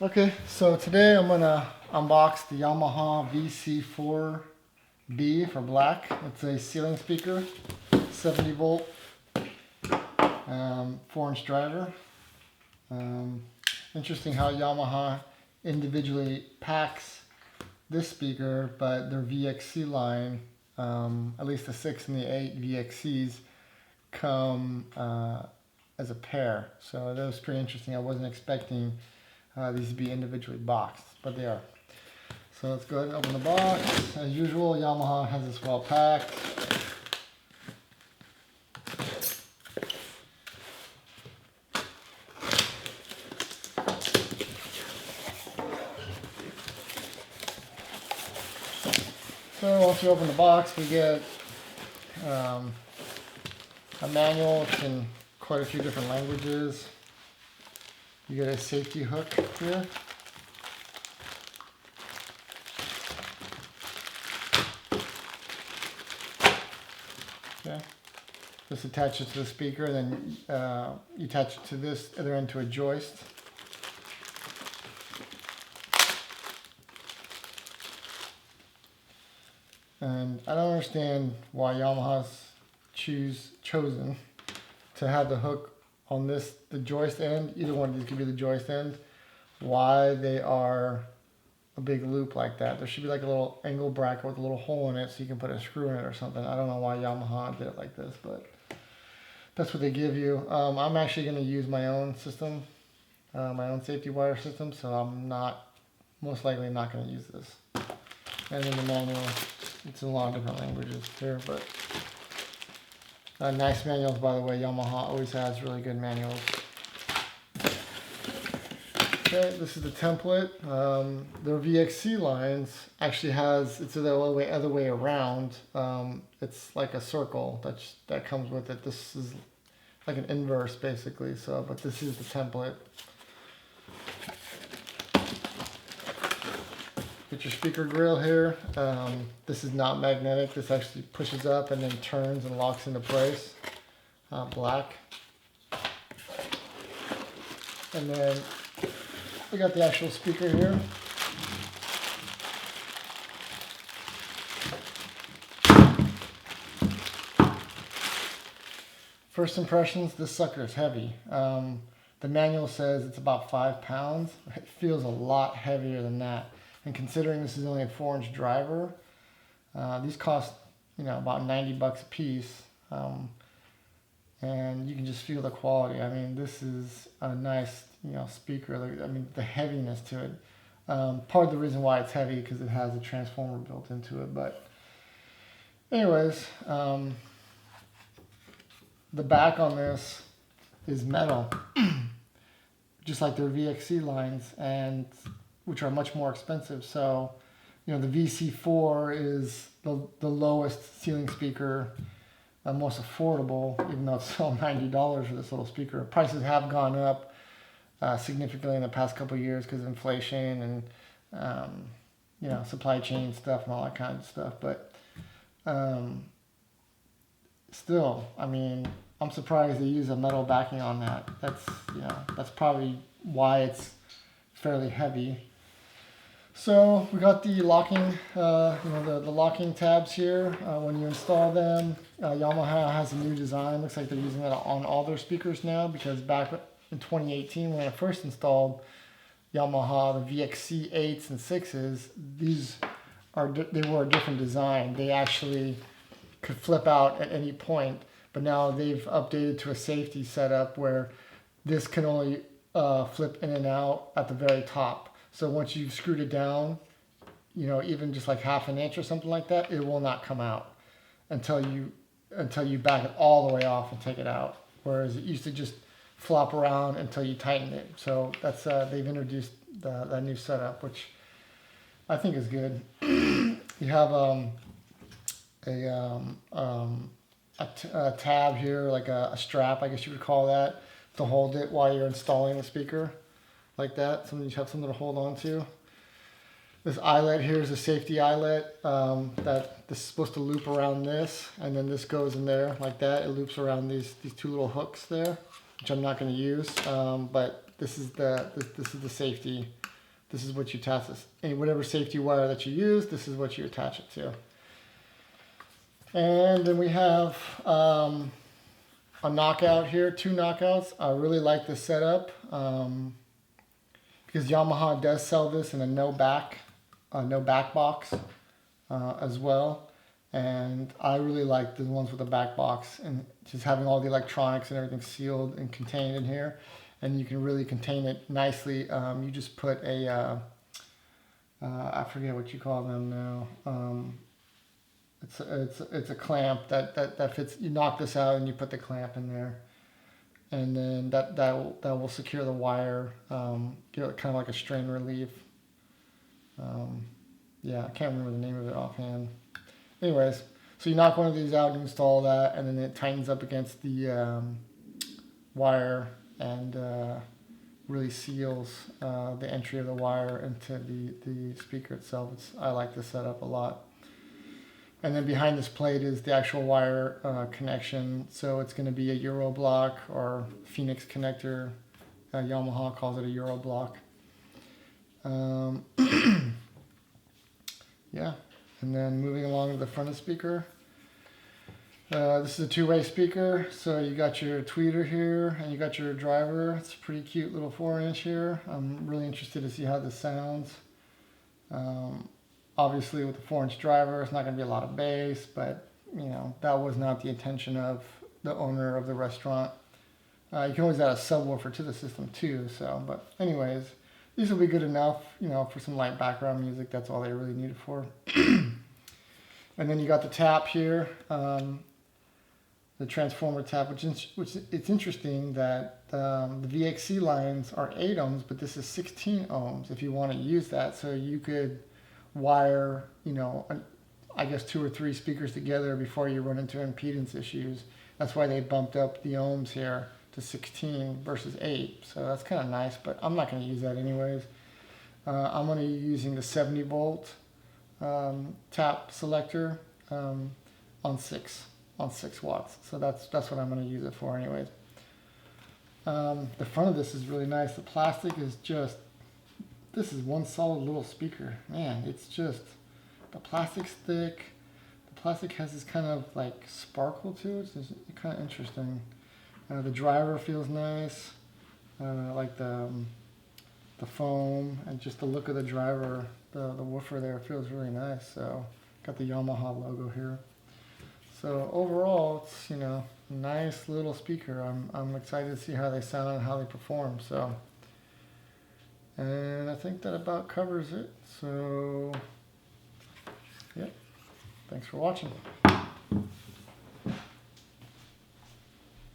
Okay, so today I'm gonna unbox the Yamaha VC4B for black. It's a ceiling speaker, 70 volt, 4-inch driver. Um, Interesting how Yamaha individually packs this speaker, but their VXC line, at least the 6 and the 8 VXCs, come as a pair. So that was pretty interesting. I wasn't expecting these to be individually boxed, but they are. So let's go ahead and open the box. As usual, Yamaha has this well packed. So once you open the box, we get a manual. It's in quite a few different languages. You get a safety hook here. Okay. This attaches to the speaker, then you attach it to this other end to a joist. And I don't understand why Yamaha's chosen to have the hook on the joist end. Either one of these could be the joist end. Why they are a big loop like that. There should be like a little angle bracket with a little hole in it so you can put a screw in it or something. I don't know why Yamaha did it like this, but that's what they give you. I'm actually going to use my own system, my own safety wire system, so I'm most likely not going to use this. And in the manual, it's in a lot of different languages here, but nice manuals, by the way. Yamaha always has really good manuals. Okay, this is the template. Their VXC lines actually it's the other way around. It's like a circle that comes with it. This is like an inverse basically. So, but this is the template. Get your speaker grill here. This is not magnetic. This actually pushes up and then turns and locks into place. Black. And then we got the actual speaker here. First impressions, this sucker is heavy. The manual says it's about 5 pounds. It feels a lot heavier than that. And considering this is only a 4-inch driver, these cost about 90 bucks a piece. And you can just feel the quality. I mean, this is a nice speaker. I mean, the heaviness to it. Part of the reason why it's heavy because it has a transformer built into it. But anyways, the back on this is metal, just like their VXC lines, and which are much more expensive. So, the VC4 is the lowest ceiling speaker, most affordable, even though it's still $90 for this little speaker. Prices have gone up significantly in the past couple of years because of inflation and supply chain stuff and all that kind of stuff. But still, I mean, I'm surprised they use a metal backing on that. That's probably why it's fairly heavy. So we got the locking, the locking tabs here. When you install them, Yamaha has a new design. Looks like they're using that on all their speakers now, because back in 2018 when I first installed Yamaha, the VXC 8s and 6s, they were a different design. They actually could flip out at any point, but now they've updated to a safety setup where this can only flip in and out at the very top. So once you've screwed it down, even just like half an inch or something like that, it will not come out until you back it all the way off and take it out. Whereas it used to just flop around until you tighten it. So that's they've introduced that new setup, which I think is good. You have a tab here, like a strap, I guess you would call that, to hold it while you're installing the speaker. Like that, you have something to hold on to. This eyelet here is a safety eyelet that this is supposed to loop around this, and then this goes in there like that. It loops around these two little hooks there, which I'm not going to use, but this is the safety. This is what you attach this. Whatever safety wire that you use, this is what you attach it to. And then we have a knockout here, 2 knockouts. I really like this setup because Yamaha does sell this in a no back box as well. And I really like the ones with the back box and just having all the electronics and everything sealed and contained in here. And you can really contain it nicely. You just put a, I forget what you call them now. It's a clamp that fits. You knock this out and you put the clamp in there, and then that will secure the wire. Kind of like a strain relief. Yeah, I can't remember the name of it offhand. Anyways, so you knock one of these out and install that, and then it tightens up against the wire and really seals the entry of the wire into the speaker itself. I like this setup a lot. And then behind this plate is the actual wire connection. So it's going to be a Euro block or Phoenix connector. Yamaha calls it a Euro block. Yeah. And then moving along to the front of the speaker. This is a 2-way speaker. So you got your tweeter here and you got your driver. It's a pretty cute little 4-inch here. I'm really interested to see how this sounds. Obviously with the 4-inch driver, it's not going to be a lot of bass, but you know, that was not the intention of the owner of the restaurant. You can always add a subwoofer to the system too, so, but anyways, these will be good enough, you know, for some light background music. That's all they really need it for. And then you got the tap here, the transformer tap, which it's interesting that the VXC lines are 8 ohms, but this is 16 ohms if you want to use that. So you could wire, you know, I guess 2 or 3 speakers together before you run into impedance issues. That's why they bumped up the ohms here to 16 versus 8. So that's kind of nice, but I'm not going to use that anyways. I'm going to be using the 70 volt tap selector on 6 watts. So that's what I'm going to use it for anyways. The front of this is really nice. The plastic is just, this is one solid little speaker. Man, it's just, the plastic's thick. The plastic has this kind of like sparkle to it. It's kind of interesting. The driver feels nice. Like the foam and just the look of the driver, the woofer there feels really nice. So got the Yamaha logo here. So overall, it's, you know, nice little speaker. I'm excited to see how they sound and how they perform. So. And I think that about covers it. So, yeah, thanks for watching.